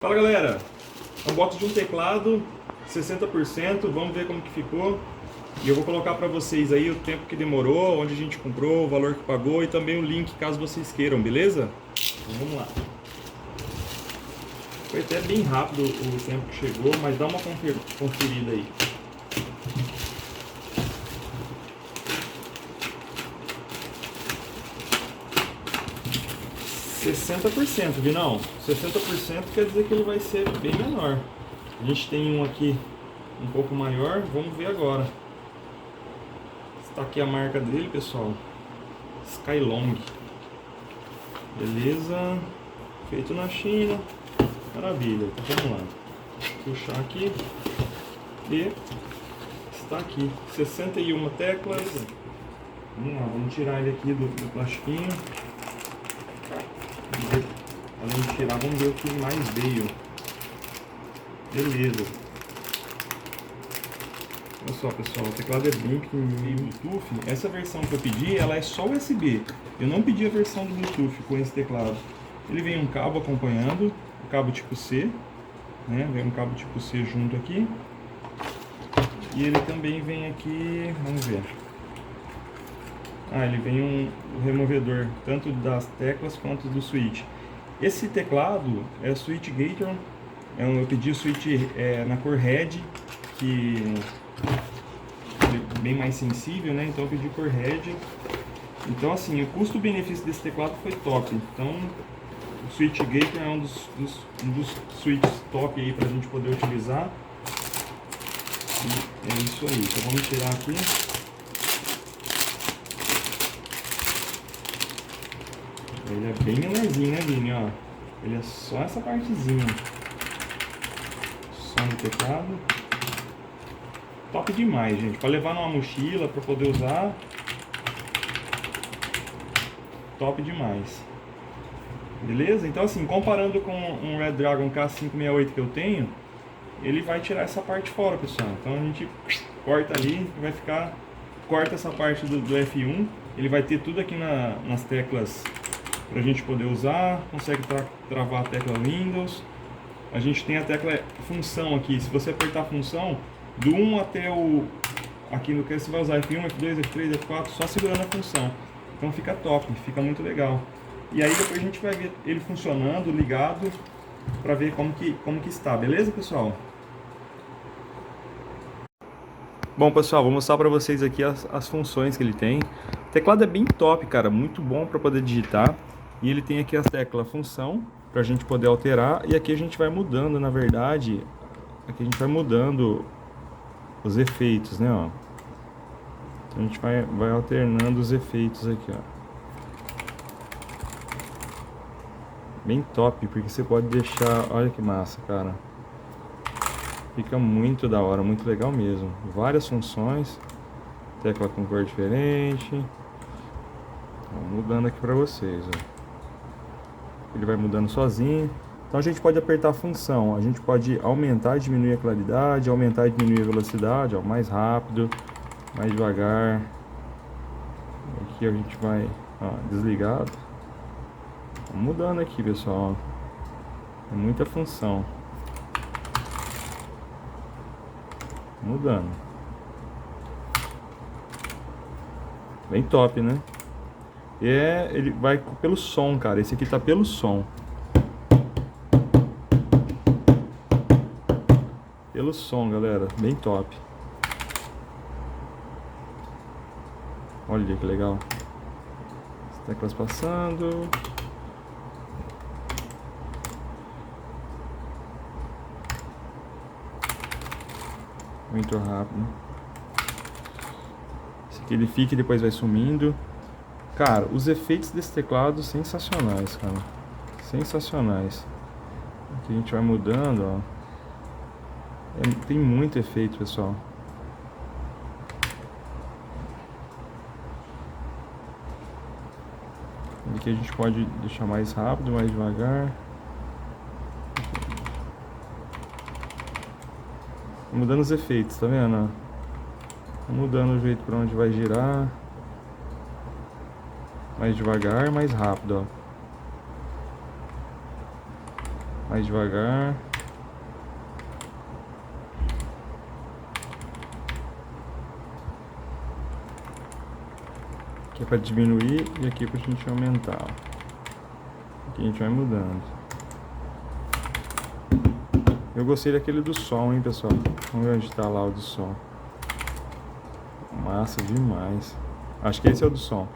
Fala galera, unboxing de um teclado 60%, vamos ver como que ficou. E eu vou colocar para vocês aí o tempo que demorou, onde a gente comprou, o valor que pagou e também o link caso vocês queiram, beleza? Então vamos lá. Foi até bem rápido o tempo que chegou, mas dá uma conferida aí. %, Vinão. 60% quer dizer que ele vai ser bem menor. A gente tem um aqui um pouco maior, vamos ver agora. Está aqui a marca dele, pessoal. Skylong. Beleza. Feito na China. Maravilha. Então vamos lá. Puxar aqui. E está aqui. 61 teclas. Vamos lá, vamos tirar ele aqui do plastiquinho. Além de tirar, vamos ver o que mais veio. Beleza. Olha só, pessoal, o teclado é bem pequenininho. Bluetooth, essa versão que eu pedi, ela é só USB. Eu não pedi a versão do Bluetooth com esse teclado. Ele vem um cabo acompanhando, o cabo tipo C, né? Vem um cabo tipo C junto aqui. E ele também vem aqui, vamos ver. Ele vem um removedor, tanto das teclas quanto do switch. Esse teclado é Switch Gator. Eu pedi o switch na cor Red, que é bem mais sensível, né? Então eu pedi cor Red. Então assim, o custo-benefício desse teclado foi top. Então o Switch Gator é um dos switches top aí pra gente poder utilizar. E é isso aí. Então vamos tirar aqui. Ele é bem menorzinho, né, Vini? Ó, ele é só essa partezinha. Som do teclado. Top demais, gente. Para levar numa mochila, para poder usar. Top demais. Beleza? Então assim, comparando com um Red Dragon K568 que eu tenho, ele vai tirar essa parte fora, pessoal. Então a gente corta ali, vai ficar... Corta essa parte do F1. Ele vai ter tudo aqui nas teclas para a gente poder usar. Consegue travar a tecla Windows. A gente tem a tecla função aqui. Se você apertar a função, do 1 até o... Aqui no que você vai usar F1, F2, F3, F4, só segurando a função. Então fica top, fica muito legal. E aí depois a gente vai ver ele funcionando, ligado, para ver como que está, beleza, pessoal? Bom, pessoal, vou mostrar para vocês aqui as funções que ele tem. O teclado é bem top, cara, muito bom para poder digitar. E ele tem aqui as teclas função, para a gente poder alterar. E aqui a gente vai mudando, na verdade, aqui a gente vai mudando os efeitos, né, ó. Então a gente vai alternando os efeitos aqui, ó. Bem top, porque você pode deixar... Olha que massa, cara. Fica muito da hora, muito legal mesmo. Várias funções. Tecla com cor diferente. Vou mudando aqui pra vocês, ó. Ele vai mudando sozinho. Então a gente pode apertar a função. A gente pode aumentar e diminuir a claridade. Aumentar e diminuir a velocidade, ó. Mais rápido, mais devagar. Aqui a gente vai, ó, desligado. Vamos mudando aqui, pessoal. É muita função. Mudando. Bem top, né? E ele vai pelo som, cara. Esse aqui tá pelo som. Pelo som, galera. Bem top. Olha que legal. As teclas passando. Muito rápido. Esse aqui ele fica e depois vai sumindo. Cara, os efeitos desse teclado sensacionais, cara. Sensacionais. Aqui a gente vai mudando, ó. Tem muito efeito, pessoal. Aqui a gente pode deixar mais rápido, mais devagar. Mudando os efeitos, tá vendo? Mudando o jeito para onde vai girar. Mais devagar, mais rápido, ó. Mais devagar. Aqui é para diminuir e aqui é para a gente aumentar. Aqui a gente vai mudando. Eu gostei daquele do som, hein, pessoal. Vamos ver onde tá lá o do som. Massa demais. Acho que esse é o do som.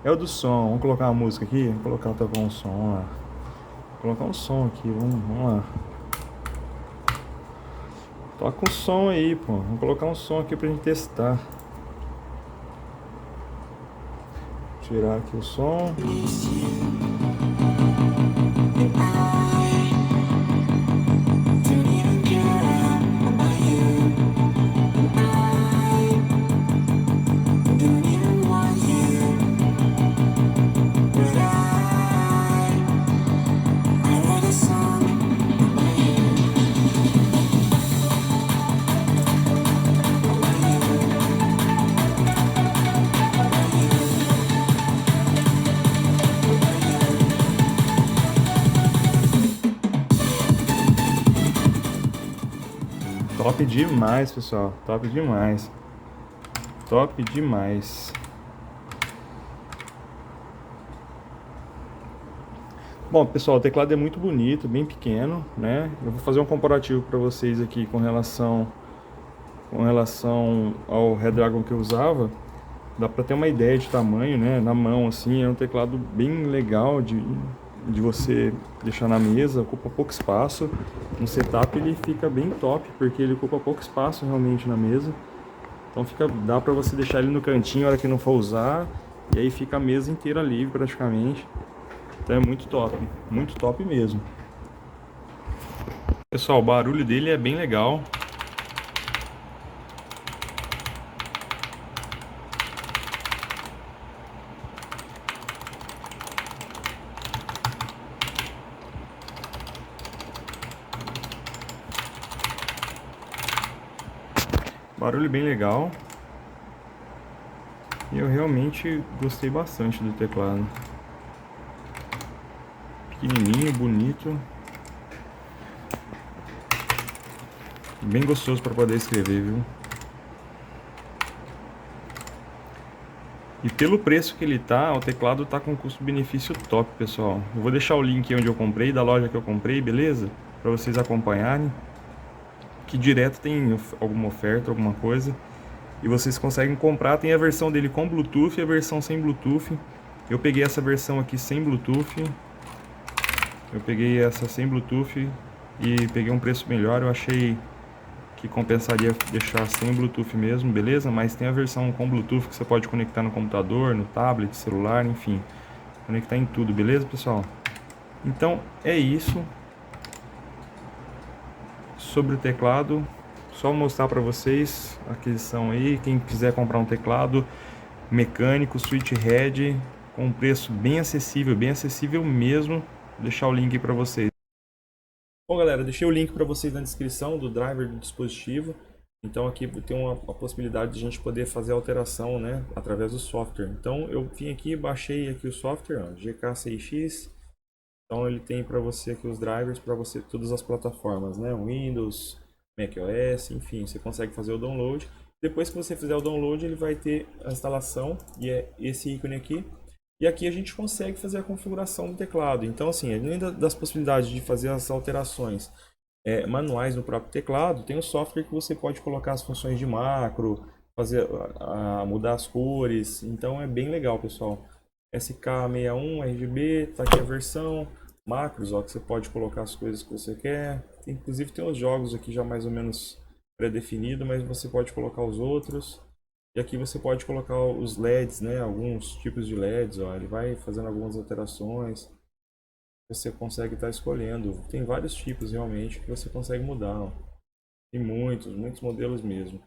É o do som. Vamos colocar uma música aqui. Vamos colocar, tocar um som lá. Vou colocar um som aqui. Vamos lá. Toca um som aí, pô. Vamos colocar um som aqui pra gente testar. Tirar aqui o som. Top demais, pessoal. Top demais. Top demais. Bom, pessoal, o teclado é muito bonito, bem pequeno, né? Eu vou fazer um comparativo para vocês aqui com relação ao Redragon que eu usava. Dá para ter uma ideia de tamanho, né? Na mão, assim, é um teclado bem legal de você deixar na mesa, ocupa pouco espaço. No setup ele fica bem top, porque ele ocupa pouco espaço realmente na mesa. Então dá para você deixar ele no cantinho na hora que não for usar, e aí fica a mesa inteira livre praticamente. Então é muito top mesmo. Pessoal, o barulho dele é bem legal. Barulho bem legal. E eu realmente gostei bastante do teclado. Pequenininho, bonito. Bem gostoso para poder escrever, viu? E pelo preço que ele tá, o teclado tá com custo-benefício top, pessoal. Eu vou deixar o link onde eu comprei, da loja que eu comprei, beleza? Para vocês acompanharem. Que direto tem alguma oferta, alguma coisa. E vocês conseguem comprar, tem a versão dele com Bluetooth e a versão sem Bluetooth. Eu peguei essa versão aqui sem Bluetooth. Eu peguei essa sem Bluetooth e peguei um preço melhor. Eu achei que compensaria deixar sem Bluetooth mesmo, beleza? Mas tem a versão com Bluetooth que você pode conectar no computador, no tablet, celular, enfim. Conectar em tudo, beleza, pessoal? Então é isso sobre o teclado. Só mostrar para vocês a aquisição aí. Quem quiser comprar um teclado mecânico, switch head, com um preço bem acessível mesmo. Vou deixar o link para vocês. Bom, galera, deixei o link para vocês na descrição do driver do dispositivo. Então aqui tem a possibilidade de a gente poder fazer alteração, né, através do software. Então eu vim aqui, baixei aqui o software, ó, GK6X. Então ele tem para você aqui os drivers para você todas as plataformas, né, Windows, macOS, enfim, você consegue fazer o download. Depois que você fizer o download, ele vai ter a instalação e é esse ícone aqui. E aqui a gente consegue fazer a configuração do teclado. Então, assim, além das possibilidades de fazer as alterações manuais no próprio teclado, tem o software que você pode colocar as funções de macro, fazer mudar as cores. Então é bem legal, pessoal. SK61 RGB, tá aqui a versão. Macros, ó, que você pode colocar as coisas que você quer. Inclusive tem os jogos aqui já mais ou menos pré-definido, mas você pode colocar os outros. E aqui você pode colocar os LEDs, né? Alguns tipos de LEDs, ó. Ele vai fazendo algumas alterações. Você consegue estar escolhendo. Tem vários tipos realmente que você consegue mudar, ó. Tem muitos modelos mesmo.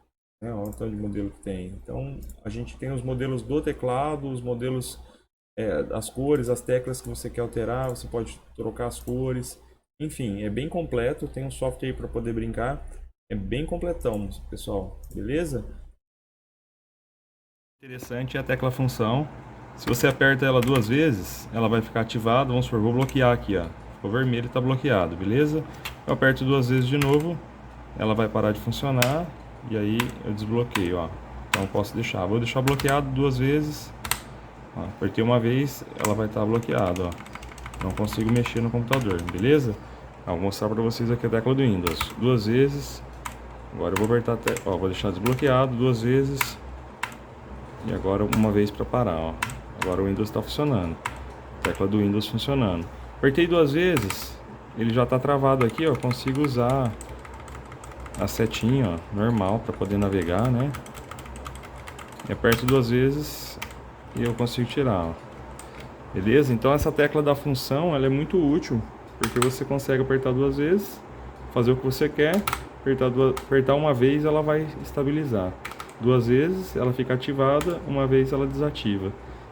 Né? Olha o tanto de modelo que tem. Então a gente tem os modelos do teclado, os modelos, as cores, as teclas que você quer alterar. Você pode trocar as cores. Enfim, é bem completo. Tem um software aí para poder brincar. É bem completão, pessoal. Beleza? Interessante é a tecla função. Se você aperta ela duas vezes, ela vai ficar ativada. Vamos supor, vou bloquear aqui, ó. ficou vermelho e está bloqueado, beleza? Eu aperto 2 vezes de novo, ela vai parar de funcionar e aí eu desbloqueio, ó. Então eu posso deixar, vou deixar bloqueado 2 vezes, ó, apertei uma vez, ela vai estar bloqueada, ó. Não consigo mexer no computador, beleza? Ó, vou mostrar para vocês aqui a tecla do Windows, 2 vezes. Agora eu vou apertar até, ó, vou deixar desbloqueado 2 vezes e agora uma vez para parar, ó. Agora o Windows está funcionando, tecla do Windows funcionando. Apertei 2 vezes, ele já está travado aqui, ó. Consigo usar a setinha, ó, normal para poder navegar, né? E aperto 2 vezes e eu consigo tirar, ó. Beleza? Então essa tecla da função, ela é muito útil, porque você consegue apertar 2 vezes, fazer o que você quer. Apertar uma vez, ela vai estabilizar. 2 vezes, ela fica ativada, uma vez ela desativa.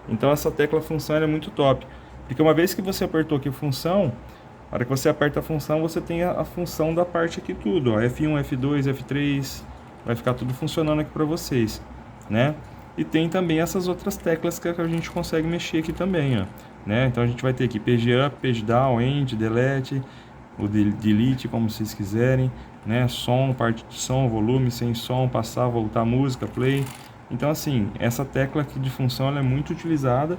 Então essa tecla função ela é muito top, porque uma vez que você apertou aqui função, na hora que você aperta a função, você tem a função da parte aqui tudo, ó, F1, F2, F3, vai ficar tudo funcionando aqui para vocês, né? E tem também essas outras teclas que a gente consegue mexer aqui também, ó, né? Então a gente vai ter aqui page up, page down, end, delete, o delete, como vocês quiserem, né? Som, parte de som, volume, sem som, passar, voltar, música, play. Então assim, essa tecla aqui de função ela é muito utilizada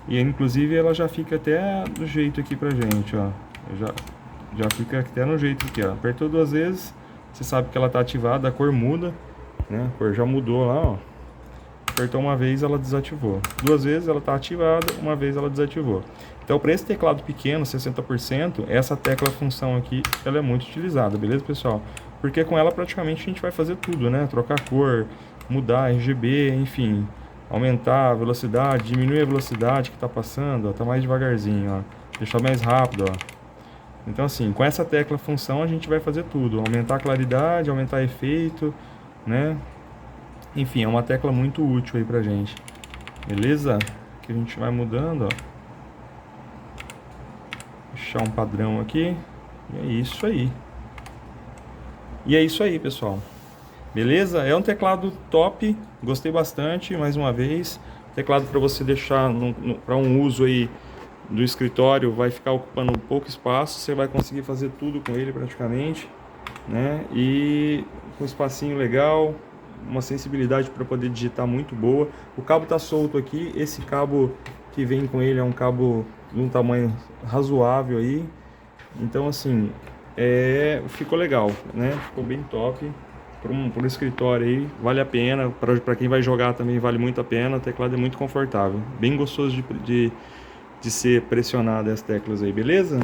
e inclusive ela já fica até do jeito aqui pra gente, ó. Já fica até no jeito aqui, ó. Apertou 2 vezes, você sabe que ela tá ativada, a cor muda, né? A cor já mudou lá, ó. Apertou uma vez, ela desativou. 2 vezes ela tá ativada, uma vez ela desativou. Então, para esse teclado pequeno, 60%, essa tecla função aqui, ela é muito utilizada, beleza, pessoal? Porque com ela praticamente a gente vai fazer tudo, né? Trocar cor, mudar RGB, enfim, aumentar a velocidade, diminuir a velocidade que tá passando, ó, tá mais devagarzinho, ó. Deixar mais rápido, ó. Então assim, com essa tecla função a gente vai fazer tudo, aumentar a claridade, aumentar efeito, né? Enfim, é uma tecla muito útil aí pra gente, beleza? Que a gente vai mudando, ó. Deixar um padrão aqui, e é isso aí. E é isso aí, pessoal. Beleza? É um teclado top, gostei bastante, mais uma vez. Teclado para você deixar para um uso aí do escritório, vai ficar ocupando pouco espaço, você vai conseguir fazer tudo com ele praticamente, né? E com um espacinho legal, uma sensibilidade para poder digitar muito boa. O cabo tá solto aqui, esse cabo que vem com ele é um cabo de um tamanho razoável aí. Então assim, ficou legal, né? Ficou bem top. Para um escritório aí, vale a pena. Para quem vai jogar também vale muito a pena. O teclado é muito confortável, bem gostoso de ser pressionado as teclas aí, beleza?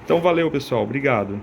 Então valeu, pessoal, obrigado.